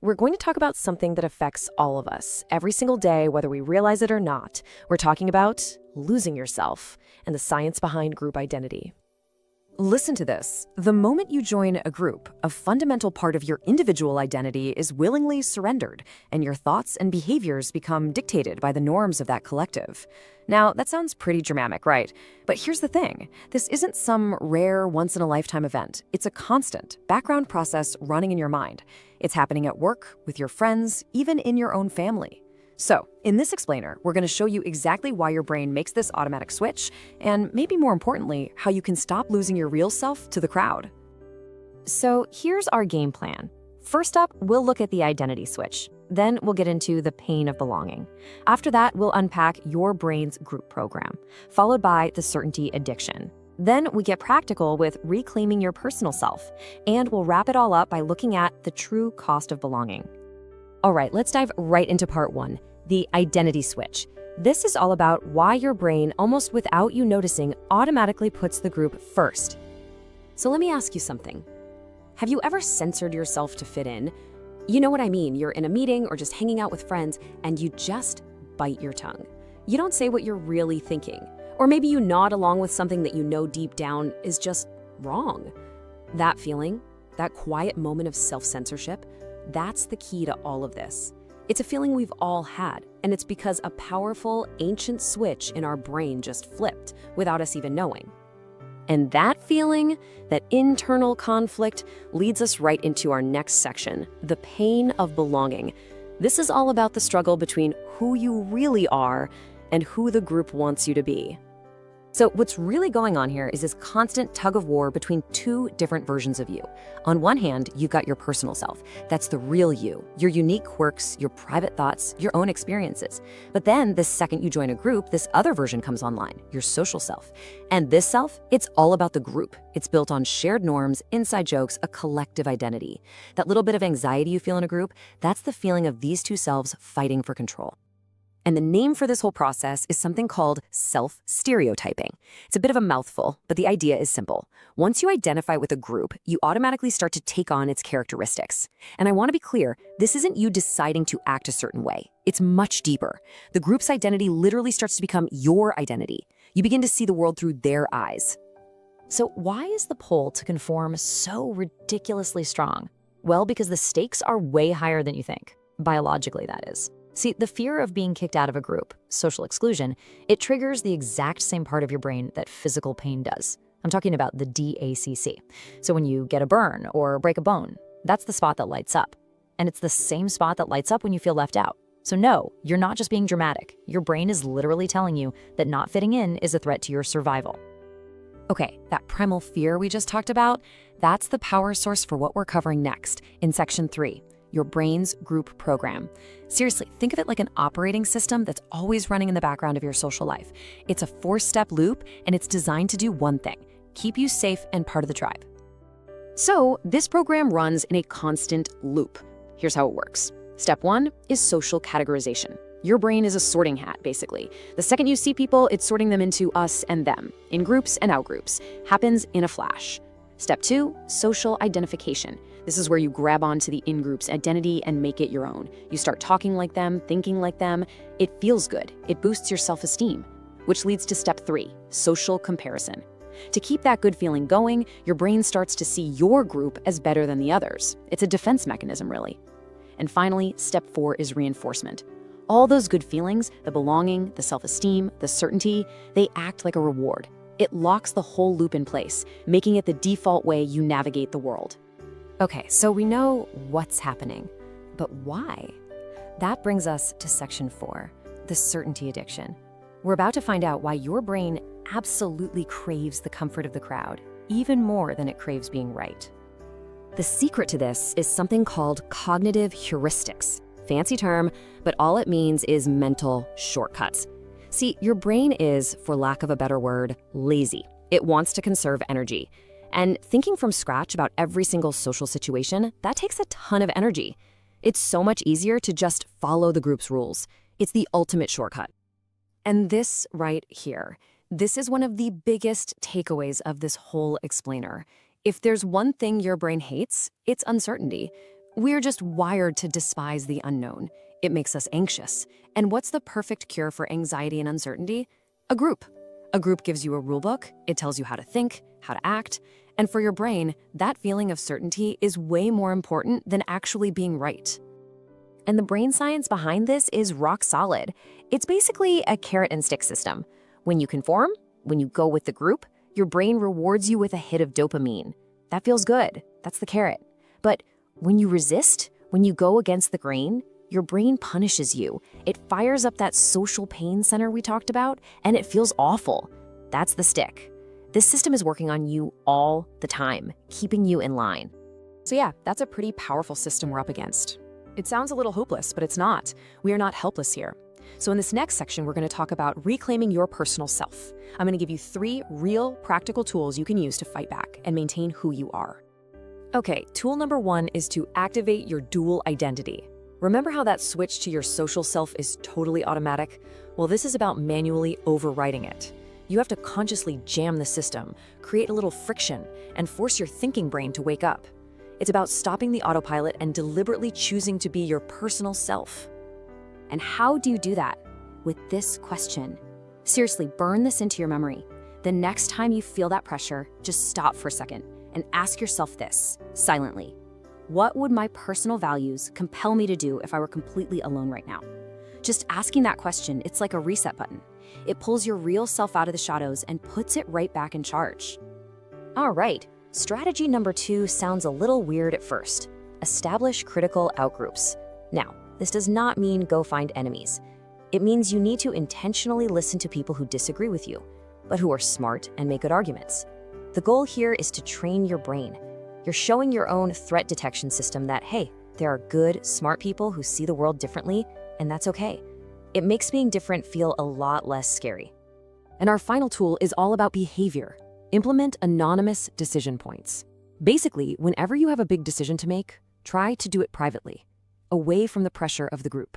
we're going to talk about something that affects all of us every single day, whether we realize it or not. We're talking about losing yourself and the science behind group identity. Listen to this. The moment you join a group, a fundamental part of your individual identity is willingly surrendered, and your thoughts and behaviors become dictated by the norms of that collective. Now, that sounds pretty dramatic, right? But here's the thing. This isn't some rare, once-in-a-lifetime event. It's a constant, background process running in your mind. It's happening at work, with your friends, even in your own family. So, in this explainer, we're going to show you exactly why your brain makes this automatic switch, and maybe more importantly, how you can stop losing your real self to the crowd. So here's our game plan. First up, we'll look at the identity switch. Then we'll get into the pain of belonging. After that, we'll unpack your brain's group program, followed by the certainty addiction. Then we get practical with reclaiming your personal self, and we'll wrap it all up by looking at the true cost of belonging. All right, let's dive right into part one, the identity switch. This is all about why your brain, almost without you noticing, automatically puts the group first. So let me ask you something. Have you ever censored yourself to fit in? You know what I mean, you're in a meeting or just hanging out with friends and you just bite your tongue. You don't say what you're really thinking. Or maybe you nod along with something that you know deep down is just wrong. That feeling, that quiet moment of self-censorship, that's the key to all of this. It's a feeling we've all had, and it's because a powerful, ancient switch in our brain just flipped without us even knowing. And that feeling, that internal conflict, leads us right into our next section, the pain of belonging. This is all about the struggle between who you really are and who the group wants you to be. So what's really going on here is this constant tug of war between two different versions of you. On one hand, you've got your personal self. That's the real you, your unique quirks, your private thoughts, your own experiences. But then the second you join a group, this other version comes online, your social self. And this self, it's all about the group. It's built on shared norms, inside jokes, a collective identity. That little bit of anxiety you feel in a group, that's the feeling of these two selves fighting for control. And the name for this whole process is something called self-stereotyping. It's a bit of a mouthful, but the idea is simple. Once you identify with a group, you automatically start to take on its characteristics. And I want to be clear, this isn't you deciding to act a certain way. It's much deeper. The group's identity literally starts to become your identity. You begin to see the world through their eyes. So why is the pull to conform so ridiculously strong? Well, because the stakes are way higher than you think. Biologically, that is. See, the fear of being kicked out of a group, social exclusion, it triggers the exact same part of your brain that physical pain does. I'm talking about the DACC. So when you get a burn or break a bone, that's the spot that lights up. And it's the same spot that lights up when you feel left out. So no, you're not just being dramatic. Your brain is literally telling you that not fitting in is a threat to your survival. Okay, that primal fear we just talked about, that's the power source for what we're covering next in section 3. Your brain's group program. Seriously, think of it like an operating system that's always running in the background of your social life. It's a 4-step loop, and it's designed to do one thing: keep you safe and part of the tribe. So this program runs in a constant loop. Here's how it works. Step 1 is social categorization. Your brain is a sorting hat, basically. The second you see people, it's sorting them into us and them, in groups and outgroups. Happens in a flash. Step 2, social identification. This is where you grab onto the in-group's identity and make it your own. You start talking like them, thinking like them. It feels good. It boosts your self-esteem, which leads to step 3, social comparison. To keep that good feeling going, your brain starts to see your group as better than the others. It's a defense mechanism, really. And finally, step 4 is reinforcement. All those good feelings, the belonging, the self-esteem, the certainty, they act like a reward. It locks the whole loop in place, making it the default way you navigate the world. Okay, so we know what's happening, but why? That brings us to section 4, the certainty addiction. We're about to find out why your brain absolutely craves the comfort of the crowd, even more than it craves being right. The secret to this is something called cognitive heuristics. Fancy term, but all it means is mental shortcuts. See, your brain is, for lack of a better word, lazy. It wants to conserve energy. And thinking from scratch about every single social situation, that takes a ton of energy. It's so much easier to just follow the group's rules. It's the ultimate shortcut. And this right here, this is one of the biggest takeaways of this whole explainer. If there's one thing your brain hates, it's uncertainty. We're just wired to despise the unknown. It makes us anxious. And what's the perfect cure for anxiety and uncertainty? A group. A group gives you a rulebook, it tells you how to think, how to act, and for your brain, that feeling of certainty is way more important than actually being right. And the brain science behind this is rock solid. It's basically a carrot and stick system. When you conform, when you go with the group, your brain rewards you with a hit of dopamine. That feels good. That's the carrot. But when you resist, when you go against the grain, your brain punishes you. It fires up that social pain center we talked about, and it feels awful. That's the stick. This system is working on you all the time, keeping you in line. So yeah, that's a pretty powerful system we're up against. It sounds a little hopeless, but it's not. We are not helpless here. So in this next section, we're going to talk about reclaiming your personal self. I'm going to give you 3 real practical tools you can use to fight back and maintain who you are. Okay, tool number 1 is to activate your dual identity. Remember how that switch to your social self is totally automatic? Well, this is about manually overriding it. You have to consciously jam the system, create a little friction, and force your thinking brain to wake up. It's about stopping the autopilot and deliberately choosing to be your personal self. And how do you do that? With this question. Seriously, burn this into your memory. The next time you feel that pressure, just stop for a second and ask yourself this, silently. What would my personal values compel me to do if I were completely alone right now? Just asking that question, it's like a reset button. It pulls your real self out of the shadows and puts it right back in charge. All right, strategy number 2 sounds a little weird at first. Establish critical outgroups. Now, this does not mean go find enemies. It means you need to intentionally listen to people who disagree with you, but who are smart and make good arguments. The goal here is to train your brain. You're showing your own threat detection system that, hey, there are good, smart people who see the world differently, and that's okay. It makes being different feel a lot less scary. And our final tool is all about behavior. Implement anonymous decision points. Basically, whenever you have a big decision to make, try to do it privately, away from the pressure of the group.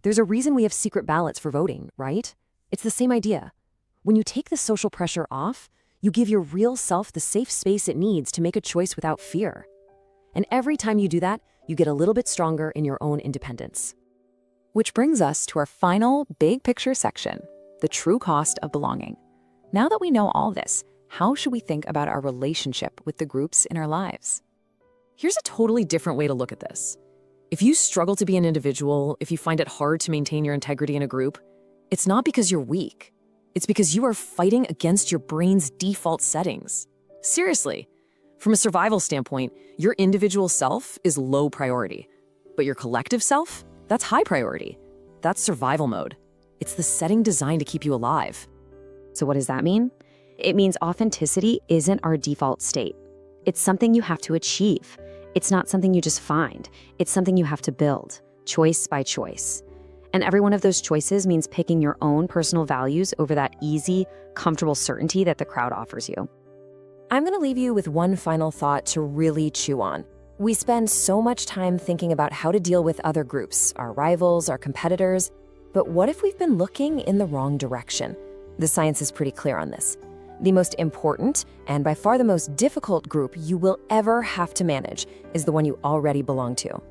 There's a reason we have secret ballots for voting, right? It's the same idea. When you take the social pressure off, you give your real self the safe space it needs to make a choice without fear. And every time you do that, you get a little bit stronger in your own independence. Which brings us to our final big picture section, the true cost of belonging. Now that we know all this, how should we think about our relationship with the groups in our lives? Here's a totally different way to look at this. If you struggle to be an individual, if you find it hard to maintain your integrity in a group, it's not because you're weak. It's because you are fighting against your brain's default settings. Seriously, from a survival standpoint, your individual self is low priority, but your collective self, that's high priority. That's survival mode. It's the setting designed to keep you alive. So what does that mean? It means authenticity isn't our default state. It's something you have to achieve. It's not something you just find. It's something you have to build, choice by choice. And every one of those choices means picking your own personal values over that easy, comfortable certainty that the crowd offers you. I'm going to leave you with one final thought to really chew on. We spend so much time thinking about how to deal with other groups, our rivals, our competitors, but what if we've been looking in the wrong direction? The science is pretty clear on this. The most important, and by far the most difficult group you will ever have to manage is the one you already belong to.